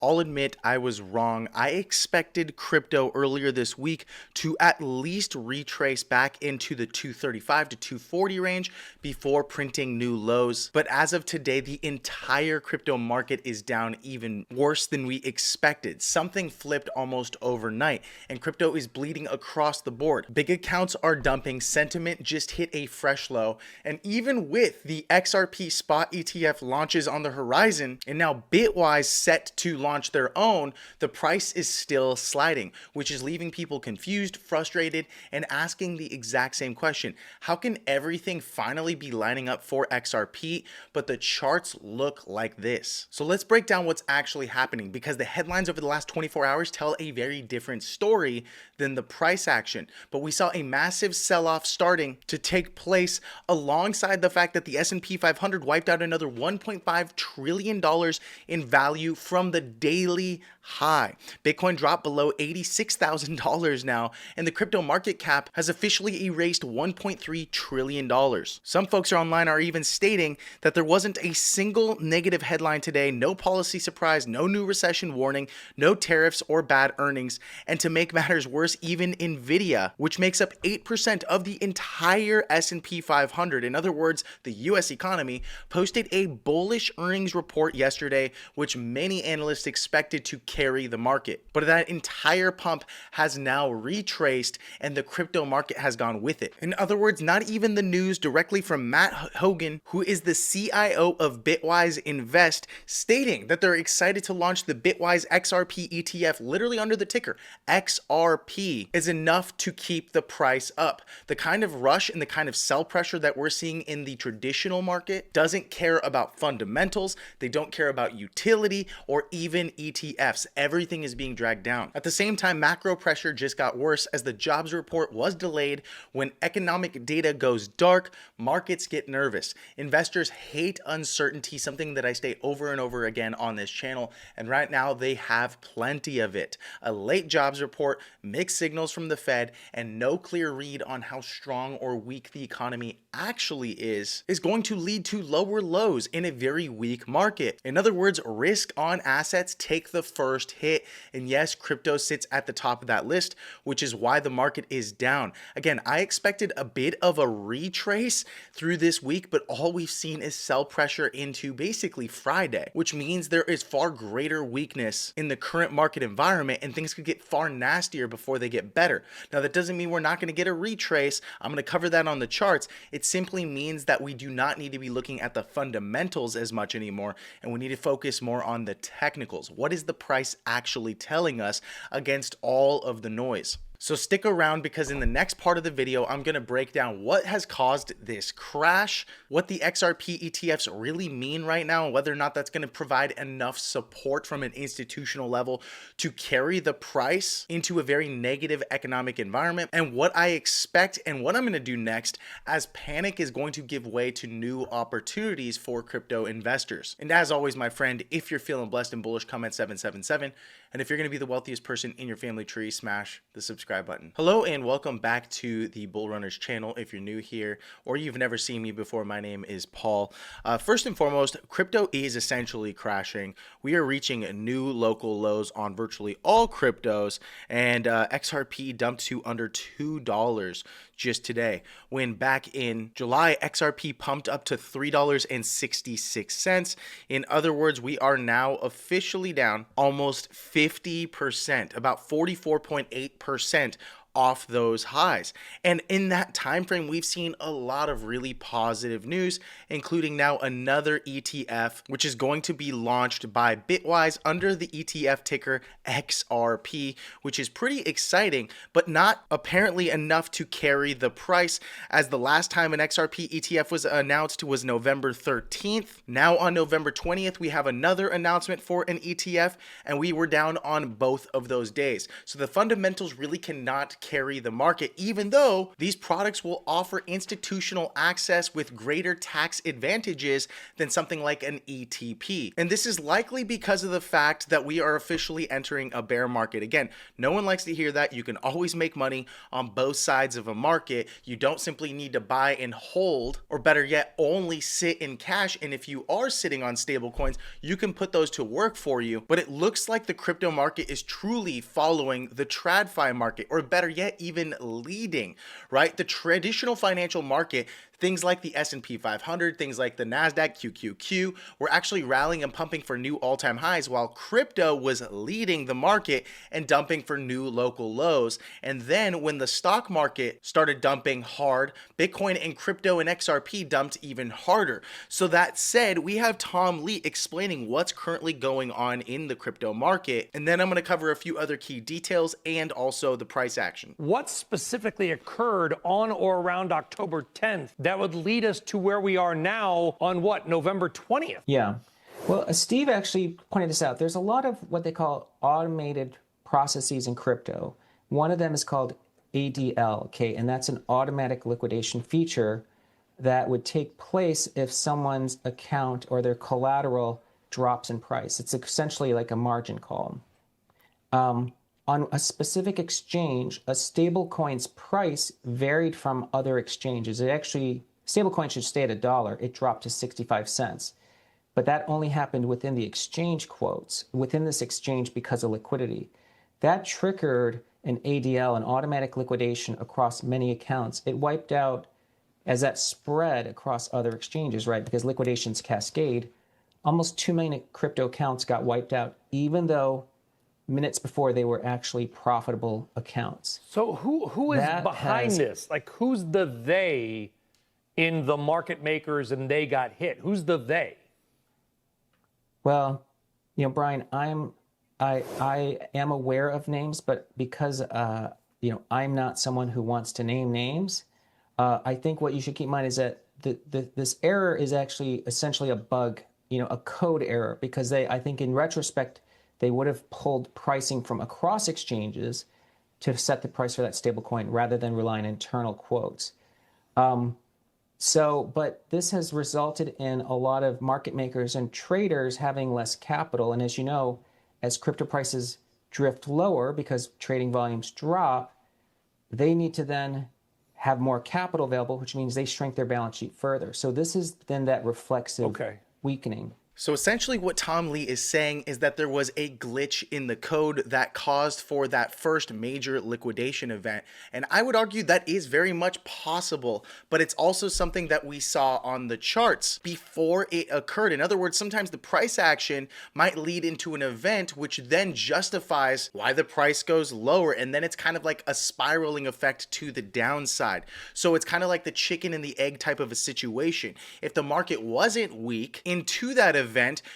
I'll admit I was wrong. I expected crypto earlier this week to at least retrace back into the 235 to 240 range before printing new lows. But as of today, the entire crypto market is down even worse than we expected. Something flipped almost overnight, and crypto is bleeding across the board. Big accounts are dumping, sentiment just hit a fresh low, and even with the XRP spot ETF launches on the horizon, and now Bitwise set to launch their own, the price is still sliding, which is leaving people confused, frustrated, and asking the exact same question. How can everything finally be lining up for XRP, but the charts look like this? So let's break down what's actually happening, because the headlines over the last 24 hours tell a very different story than the price action. But we saw a massive sell-off starting to take place alongside the fact that the S&P 500 wiped out another $1.5 trillion in value from the daily high. Bitcoin dropped below $86,000 now, and the crypto market cap has officially erased $1.3 trillion. Some folks online are even stating that there wasn't a single negative headline today, no policy surprise, no new recession warning, no tariffs or bad earnings, and to make matters worse, even Nvidia, which makes up 8% of the entire S&P 500, in other words, the US economy, posted a bullish earnings report yesterday, which many analysts expected to carry the market. But that entire pump has now retraced, and the crypto market has gone with it. In other words, not even the news directly from Matt Hogan, who is the CIO of Bitwise Invest, stating that they're excited to launch the Bitwise XRP ETF, literally under the ticker XRP, is enough to keep the price up. The kind of rush and the kind of sell pressure that we're seeing in the traditional market doesn't care about fundamentals, they don't care about utility or even ETFs. Everything is being dragged down. At the same time, macro pressure just got worse as the jobs report was delayed. When economic data goes dark, markets get nervous. Investors hate uncertainty, something that I state over and over again on this channel, and right now they have plenty of it. A late jobs report, mixed signals from the Fed, and no clear read on how strong or weak the economy actually is going to lead to lower lows in a very weak market. In other words, risk on assets take the first hit, and yes, crypto sits at the top of that list, which is why the market is down. Again, I expected a bit of a retrace through this week, but all we've seen is sell pressure into basically Friday, which means there is far greater weakness in the current market environment, and things could get far nastier before they get better. Now, that doesn't mean we're not going to get a retrace. I'm going to cover that on the charts. It simply means that we do not need to be looking at the fundamentals as much anymore, and we need to focus more on the technicals. What is the price actually telling us against all of the noise? So stick around, because in the next part of the video, I'm going to break down what has caused this crash, what the XRP ETFs really mean right now, and whether or not that's going to provide enough support from an institutional level to carry the price into a very negative economic environment, and what I expect and what I'm going to do next as panic is going to give way to new opportunities for crypto investors. And as always, my friend, if you're feeling blessed and bullish, comment 777. And if you're going to be the wealthiest person in your family tree, smash the subscribe button. Hello and welcome back to the Bull Runners channel. If you're new here or you've never seen me before, my name is Paul. First and foremost, crypto is essentially crashing. We are reaching new local lows on virtually all cryptos, and XRP dumped to under $2 just today, when back in July, XRP pumped up to $3.66. In other words, we are now officially down almost 50%, about 44.8% off those highs. And in that time frame, we've seen a lot of really positive news, including now another ETF, which is going to be launched by Bitwise under the ETF ticker XRP, which is pretty exciting, but not apparently enough to carry the price, as the last time an XRP ETF was announced was November 13th. Now on November 20th, we have another announcement for an ETF, and we were down on both of those days. So the fundamentals really cannot not carry the market, even though these products will offer institutional access with greater tax advantages than something like an ETP. And this is likely because of the fact that we are officially entering a bear market. Again, no one likes to hear that. You can always make money on both sides of a market. You don't simply need to buy and hold, or better yet, only sit in cash. And if you are sitting on stable coins, you can put those to work for you. But it looks like the crypto market is truly following the TradFi market, or better yet, even leading, right? The traditional financial market, things like the S&P 500, things like the NASDAQ, QQQ, were actually rallying and pumping for new all-time highs, while crypto was leading the market and dumping for new local lows. And then when the stock market started dumping hard, Bitcoin and crypto and XRP dumped even harder. So that said, we have Tom Lee explaining what's currently going on in the crypto market. And then I'm going to cover a few other key details and also the price action. What specifically occurred on or around October 10th that would lead us to where we are now on November 20th? Yeah. Well, Steve actually pointed this out. There's a lot of what they call automated processes in crypto. One of them is called ADL, okay, and that's an automatic liquidation feature that would take place if someone's account or their collateral drops in price. It's essentially like a margin call. On a specific exchange, a stablecoin's price varied from other exchanges. It actually, stablecoin should stay at $1. It dropped to 65 cents. But that only happened within the exchange quotes, within this exchange because of liquidity. That triggered an ADL, an automatic liquidation across many accounts. It wiped out, as that spread across other exchanges, right? Because liquidations cascade, almost 2 million crypto accounts got wiped out, even though minutes before they were actually profitable accounts. So who is behind this? Like, who's the they in the market makers and they got hit? Who's the they? Well, Brian, I am aware of names, but because I'm not someone who wants to name names, I think what you should keep in mind is that this error is actually essentially a bug, a code error, because I think in retrospect, they would have pulled pricing from across exchanges to set the price for that stablecoin rather than relying on internal quotes. But this has resulted in a lot of market makers and traders having less capital. And as you know, as crypto prices drift lower because trading volumes drop, they need to then have more capital available, which means they shrink their balance sheet further. So this is then that reflexive weakening. So essentially what Tom Lee is saying is that there was a glitch in the code that caused for that first major liquidation event. And I would argue that is very much possible, but it's also something that we saw on the charts before it occurred. In other words, sometimes the price action might lead into an event which then justifies why the price goes lower. And then it's kind of like a spiraling effect to the downside. So it's kind of like the chicken and the egg type of a situation. If the market wasn't weak into that event,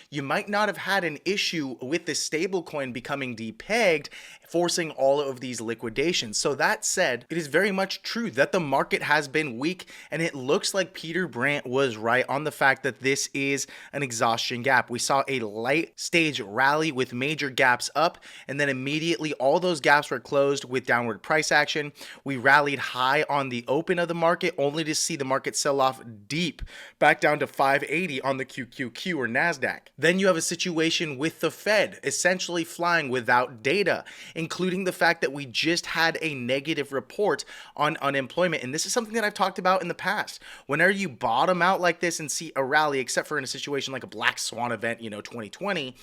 you might not have had an issue with the stablecoin becoming depegged, forcing all of these liquidations. So that said, it is very much true that the market has been weak, and it looks like Peter Brandt was right on the fact that this is an exhaustion gap. We saw a light stage rally with major gaps up, and then immediately all those gaps were closed with downward price action. We rallied high on the open of the market, only to see the market sell off deep back down to 580 on the QQQ or NASDAQ. Then you have a situation with the Fed essentially flying without data, including the fact that we just had a negative report on unemployment. And this is something that I've talked about in the past. Whenever you bottom out like this and see a rally, except for in a situation like a black swan event, 2020,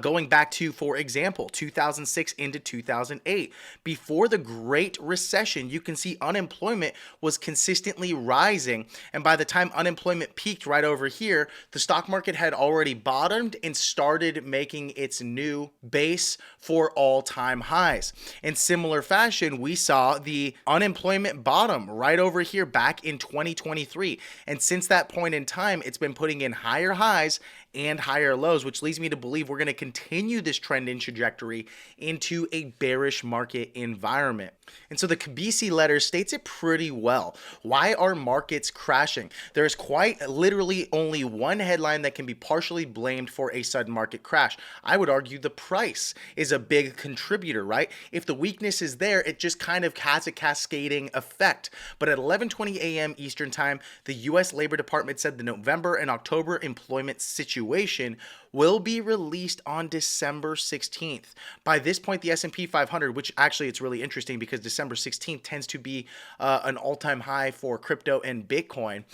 going back to, for example, 2006 into 2008, before the Great Recession, you can see unemployment was consistently rising. And by the time unemployment peaked right over here, the stock market had already bottomed and started making its new base for all-time highs. In similar fashion, we saw the unemployment bottom right over here back in 2023. And since that point in time, it's been putting in higher highs and higher lows, which leads me to believe we're going to continue this trend in trajectory into a bearish market environment. And so the KBC letter states it pretty well. Why are markets crashing? There is quite literally only one headline that can be partially blamed for a sudden market crash. I would argue the price is a big contributor, right? If the weakness is there, it just kind of has a cascading effect. But at 11:20 a.m. Eastern time, the U.S. Labor Department said the November and October employment situation will be released on December 16th. By this point, the S&P 500, which actually it's really interesting because December 16th tends to be an all-time high for crypto and Bitcoin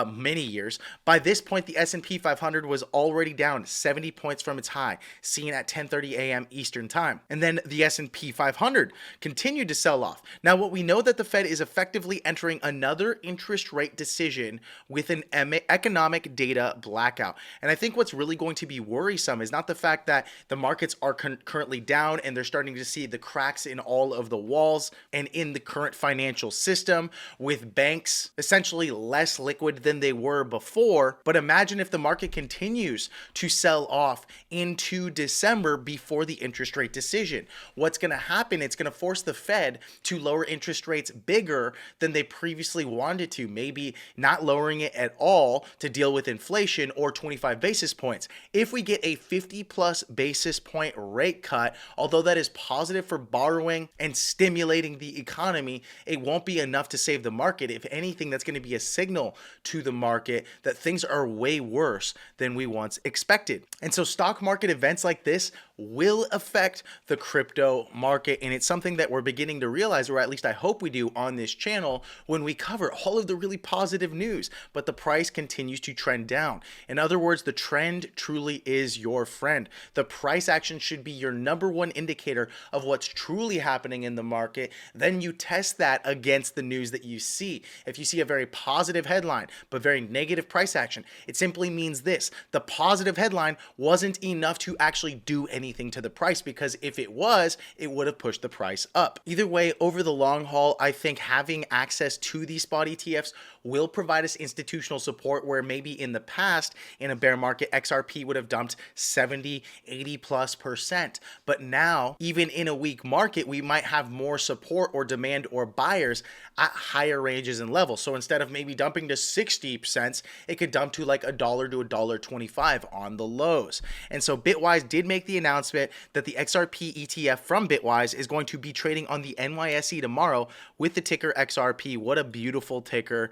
many years. By this point, the S&P 500 was already down 70 points from its high, seen at 10:30 a.m. Eastern time. And then the S&P 500 continued to sell off. Now, what we know that the Fed is effectively entering another interest rate decision with an economic data blackout. And I think what's really going to be worrisome is not the fact that the markets are currently down and they're starting to see the cracks in all of the walls and in the current financial system with banks essentially less liquid than they were before. But imagine if the market continues to sell off into December before the interest rate decision. What's going to happen? It's going to force the Fed to lower interest rates bigger than they previously wanted to, maybe not lowering it at all to deal with inflation or 25 basis points. If we get a 50 plus basis point rate cut, although that is positive for borrowing and stimulating the economy, it won't be enough to save the market. If anything, that's going to be a signal to the market that things are way worse than we once expected. And so stock market events like this will affect the crypto market. And it's something that we're beginning to realize, or at least I hope we do on this channel, when we cover all of the really positive news, but the price continues to trend down. In other words, the trend truly is your friend. The price action should be your number one indicator of what's truly happening in the market. Then you test that against the news that you see. If you see a very positive headline, but very negative price action, it simply means this: the positive headline wasn't enough to actually do anything to the price, because if it was, it would have pushed the price up. Either way, over the long haul, I think having access to these spot ETFs will provide us institutional support where maybe in the past, in a bear market, XRP would have dumped 70, 80+%. But now, even in a weak market, we might have more support or demand or buyers at higher ranges and levels. So instead of maybe dumping to 60 cents, it could dump to like $1 to $1.25 on the lows. And so Bitwise did make the announcement that the XRP ETF from Bitwise is going to be trading on the NYSE tomorrow with the ticker XRP. What a beautiful ticker.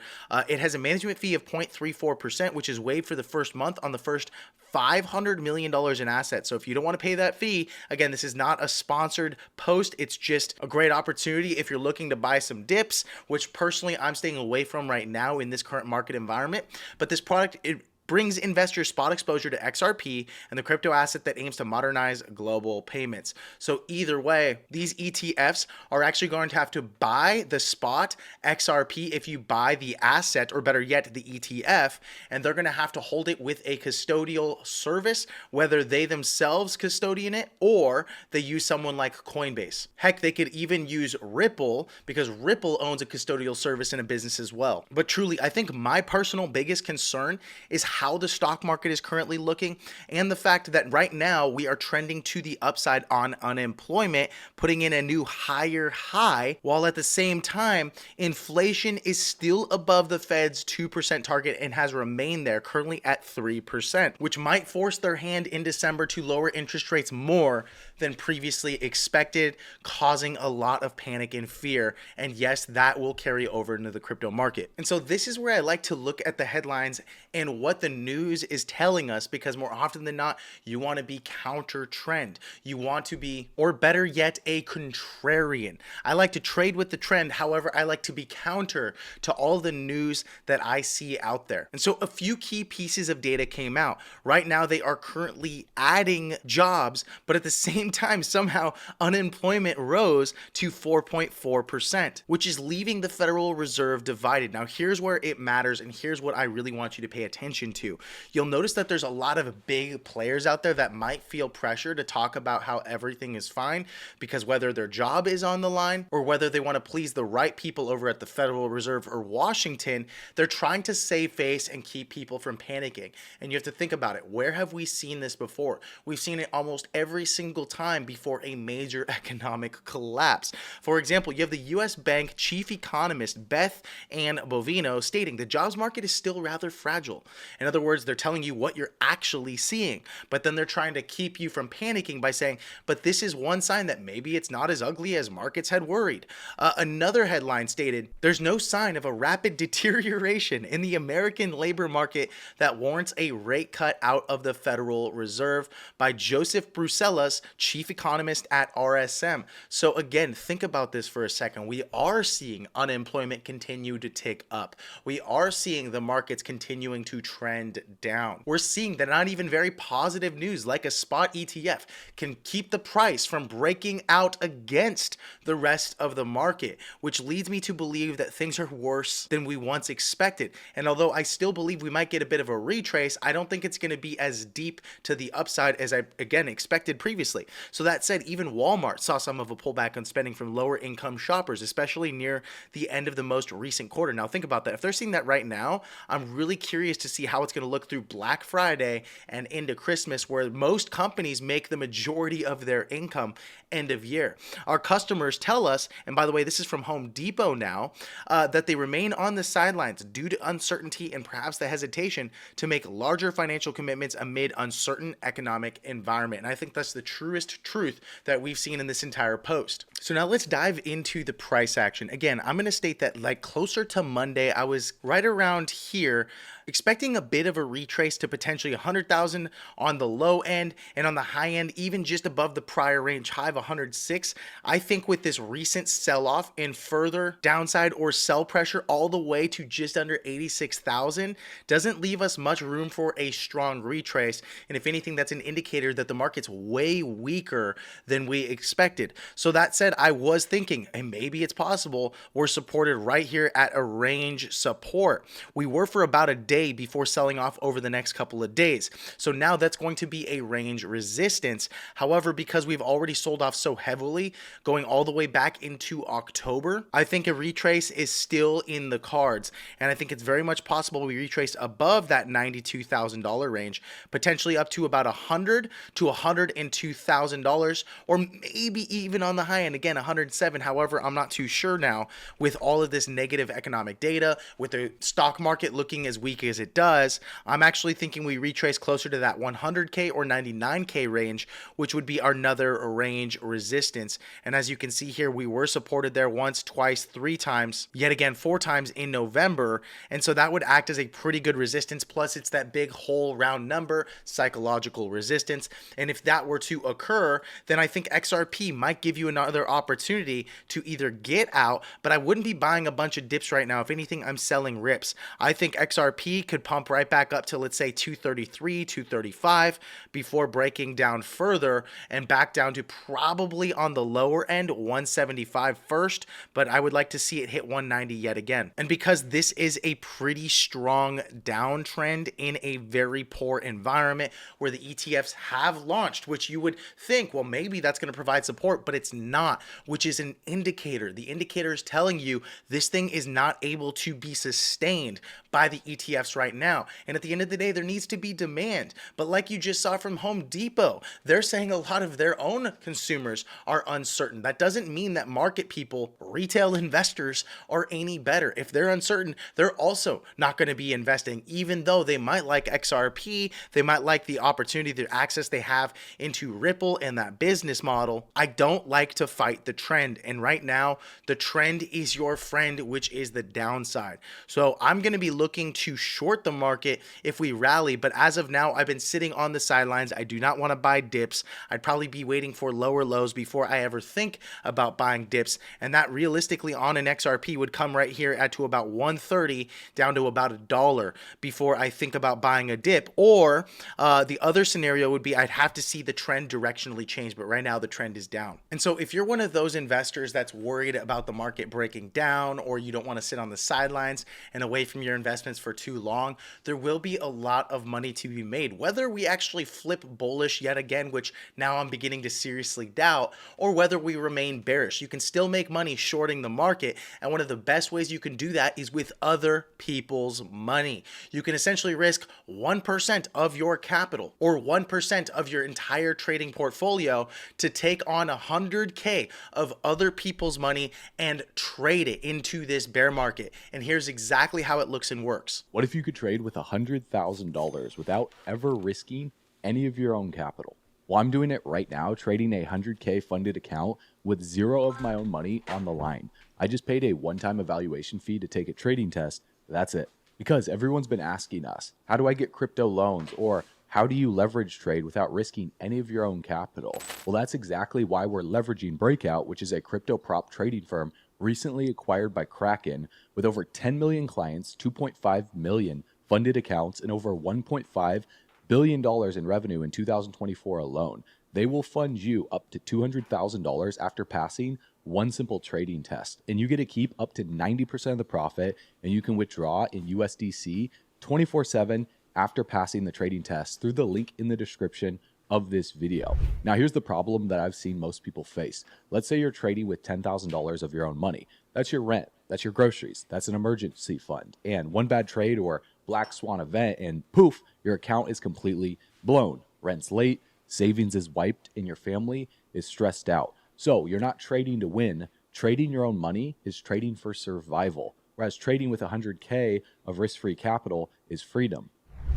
It has a management fee of 0.34%, which is waived for the first month on the first $500 million in assets. So if you don't want to pay that fee, again, this is not a sponsored post. It's just a great opportunity if you're looking to buy some dips, which personally I'm staying away from right now in this current market environment. But this product, it brings investors spot exposure to XRP and the crypto asset that aims to modernize global payments. So either way, these ETFs are actually going to have to buy the spot XRP if you buy the asset, or better yet, the ETF, and they're going to have to hold it with a custodial service, whether they themselves custodian it or they use someone like Coinbase. Heck, they could even use Ripple, because Ripple owns a custodial service in a business as well. But truly, I think my personal biggest concern is how the stock market is currently looking, and the fact that right now we are trending to the upside on unemployment, putting in a new higher high, while at the same time inflation is still above the Fed's 2% target and has remained there, currently at 3%, which might force their hand in December to lower interest rates more than previously expected, causing a lot of panic and fear. And yes, that will carry over into the crypto market. And so this is where I like to look at the headlines and what the news is telling us, because more often than not, you want to be counter trend. You want to be, or better yet, a contrarian. I like to trade with the trend. However, I like to be counter to all the news that I see out there. And so a few key pieces of data came out. Right now, they are currently adding jobs, but at the same time, somehow unemployment rose to 4.4%, which is leaving the Federal Reserve divided. Now, here's where it matters, and here's what I really want you to pay attention to. to. You'll notice that there's a lot of big players out there that might feel pressure to talk about how everything is fine because whether their job is on the line or whether they want to please the right people over at the Federal Reserve or Washington, they're trying to save face and keep people from panicking. And you have to think about it. Where have we seen this before? We've seen it almost every single time before a major economic collapse. For example, you have the U.S. Bank chief economist Beth Ann Bovino stating the jobs market is still rather fragile. In other words, they're telling you what you're actually seeing, but then they're trying to keep you from panicking by saying, but this is one sign that maybe it's not as ugly as markets had worried. Another headline stated, there's no sign of a rapid deterioration in the American labor market that warrants a rate cut out of the Federal Reserve by Joseph Brusellas, chief economist at RSM. So again, think about this for a second. We are seeing unemployment continue to tick up. We are seeing the markets continuing to trend down. We're seeing that not even very positive news like a spot ETF can keep the price from breaking out against the rest of the market, which leads me to believe that things are worse than we once expected. And although I still believe we might get a bit of a retrace, I don't think it's going to be as deep to the upside as I, again, expected previously. So that said, even Walmart saw some of a pullback on spending from lower income shoppers, especially near the end of the most recent quarter. Now think about that. If they're seeing that right now, I'm really curious to see how it's going to look through Black Friday and into Christmas, where most companies make the majority of their income end of year. Our customers tell us, and by the way, this is from Home Depot now, that they remain on the sidelines due to uncertainty and perhaps the hesitation to make larger financial commitments amid uncertain economic environment. And I think that's the truest truth that we've seen in this entire post. So now let's dive into the price action. Again, I'm going to state that like closer to Monday, I was right around here expecting a bit of a retrace to potentially 100,000 on the low end, and on the high end, even just above the prior range high of 106. I think with this recent sell-off and further downside or sell pressure all the way to just under 86,000 doesn't leave us much room for a strong retrace. And if anything, that's an indicator that the market's way weaker than we expected. So that said, I was thinking, and maybe it's possible we're supported right here at a range support. We were for about a day before selling off over the next couple of days. So now that's going to be a range resistance. However, because we've already sold off so heavily going all the way back into October, I think a retrace is still in the cards. And I think it's very much possible we retrace above that $92,000 range, potentially up to about $100,000 to $102,000, or maybe even on the high end, again, 107. However, I'm not too sure now with all of this negative economic data, with the stock market looking as weak as it does. I'm actually thinking we retrace closer to that 100K or 99K range, which would be another range resistance. And as you can see here, we were supported there once, twice, three times, yet again, four times in November. And so that would act as a pretty good resistance. Plus it's that big whole round number, psychological resistance. And if that were to occur, then I think XRP might give you another opportunity to either get out, but I wouldn't be buying a bunch of dips right now. If anything, I'm selling rips. I think XRP could pump right back up to, let's say, 233, 235 before breaking down further and back down to probably on the lower end 175 first, but I would like to see it hit 190 yet again. And because this is a pretty strong downtrend in a very poor environment where the ETFs have launched, which you would think, well, maybe that's going to provide support, but it's not, which is an indicator. The indicator is telling you this thing is not able to be sustained by the ETFs right now. And at the end of the day, there needs to be demand. But like you just saw from Home Depot, they're saying a lot of their own consumers are uncertain. That doesn't mean that market people, retail investors, are any better. If they're uncertain, they're also not going to be investing, even though they might like XRP, they might like the opportunity, the access they have into Ripple and that business model. I don't like to fight the trend. And right now, the trend is your friend, which is the downside. So I'm going to be looking to short the market if we rally, but as of now, I've been sitting on the sidelines. I do not want to buy dips. I'd probably be waiting for lower lows before I ever think about buying dips, and that realistically on an XRP would come right here at to about 130 down to about $1 before I think about buying a dip. Or the other scenario would be I'd have to see the trend directionally change, but right now the trend is down. And so if you're one of those investors that's worried about the market breaking down, or you don't want to sit on the sidelines and away from your investments for too long, there will be a lot of money to be made. Whether we actually flip bullish yet again, which now I'm beginning to seriously doubt, or whether we remain bearish, you can still make money shorting the market. And one of the best ways you can do that is with other people's money. You can essentially risk 1% of your capital or 1% of your entire trading portfolio to take on 100K of other people's money and trade it into this bear market. And here's exactly how it looks and works. What if you could trade with $100,000 without ever risking any of your own capital? Well, I'm doing it right now, trading a 100K funded account with zero of my own money on the line. I just paid a one-time evaluation fee to take a trading test. That's it. Because everyone's been asking us, how do I get crypto loans? Or how do you leverage trade without risking any of your own capital? Well, that's exactly why we're leveraging Breakout, which is a crypto prop trading firm recently acquired by Kraken with over 10 million clients, 2.5 million funded accounts, and over $1.5 billion in revenue in 2024 alone. They will fund you up to $200,000 after passing one simple trading test. And you get to keep up to 90% of the profit, and you can withdraw in USDC 24/7 after passing the trading test through the link in the description of this video. Now, here's the problem that I've seen most people face. Let's say you're trading with $10,000 of your own money. That's your rent, that's your groceries, that's an emergency fund. And one bad trade or black swan event and poof, your account is completely blown. Rent's late, savings is wiped, and your family is stressed out. So you're not trading to win. Trading your own money is trading for survival, whereas trading with 100K of risk-free capital is freedom.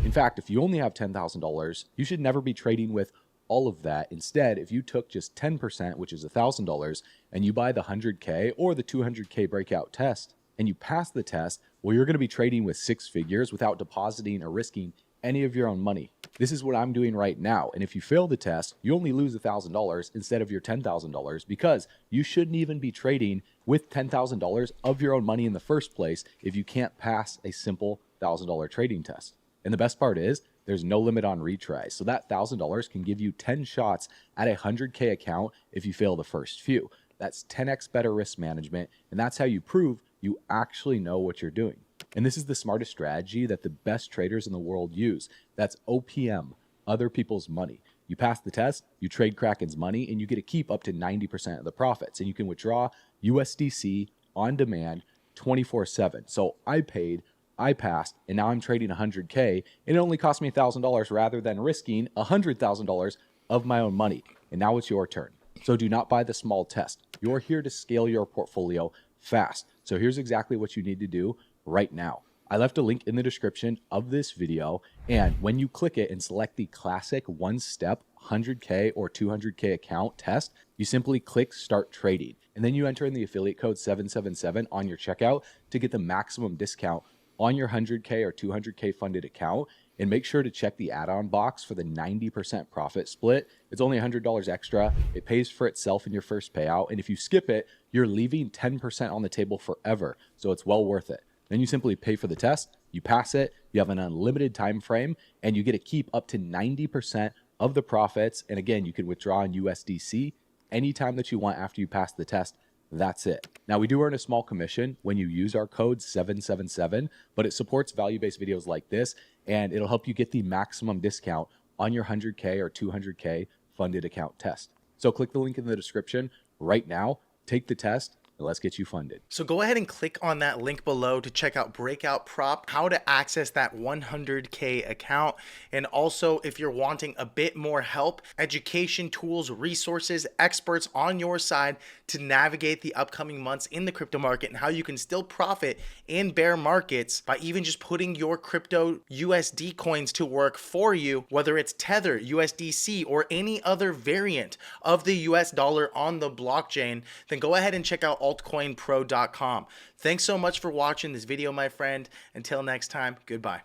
In fact, if you only have $10,000, you should never be trading with all of that. Instead, if you took just 10%, which is $1,000, and you buy the 100K or the 200K breakout test, and you pass the test, well, you're going to be trading with six figures without depositing or risking any of your own money. This is what I'm doing right now. And if you fail the test, you only lose $1,000 instead of your $10,000 because you shouldn't even be trading with $10,000 of your own money in the first place if you can't pass a simple $1,000 trading test. And the best part is there's no limit on retries. So that $1,000 can give you 10 shots at a 100K account if you fail the first few. That's 10x better risk management. And that's how you prove you actually know what you're doing. And this is the smartest strategy that the best traders in the world use. That's OPM, other people's money. You pass the test, you trade Kraken's money, and you get to keep up to 90% of the profits. And you can withdraw USDC on demand 24/7. So I paid, I passed, and now I'm trading 100K, and it only cost me $1,000 rather than risking $100,000 of my own money. And now it's your turn. So do not buy the small test. You're here to scale your portfolio fast. So here's exactly what you need to do right now. I left a link in the description of this video, and when you click it and select the classic one-step 100K or 200K account test, you simply click start trading, and then you enter in the affiliate code 777 on your checkout to get the maximum discount on your 100K or 200K funded account. And make sure to check the add-on box for the 90% profit split. It's only $100 extra. It pays for itself in your first payout, and if you skip it, you're leaving 10% on the table forever, so it's well worth it. Then you simply pay for the test, you pass it, you have an unlimited time frame, and you get to keep up to 90% of the profits. And again, you can withdraw in USDC anytime that you want after you pass the test. That's it. Now, we do earn a small commission when you use our code 777, but it supports value-based videos like this, and it'll help you get the maximum discount on your 100K or 200K funded account test. So click the link in the description right now, take the test, and let's get you funded. So go ahead and click on that link below to check out Breakout Prop, how to access that 100K account. And also, if you're wanting a bit more help, education, tools, resources, experts on your side to navigate the upcoming months in the crypto market and how you can still profit in bear markets by even just putting your crypto USD coins to work for you, whether it's Tether, USDC, or any other variant of the US dollar on the blockchain, then go ahead and check out altcoinpro.com. Thanks so much for watching this video, my friend. Until next time, goodbye.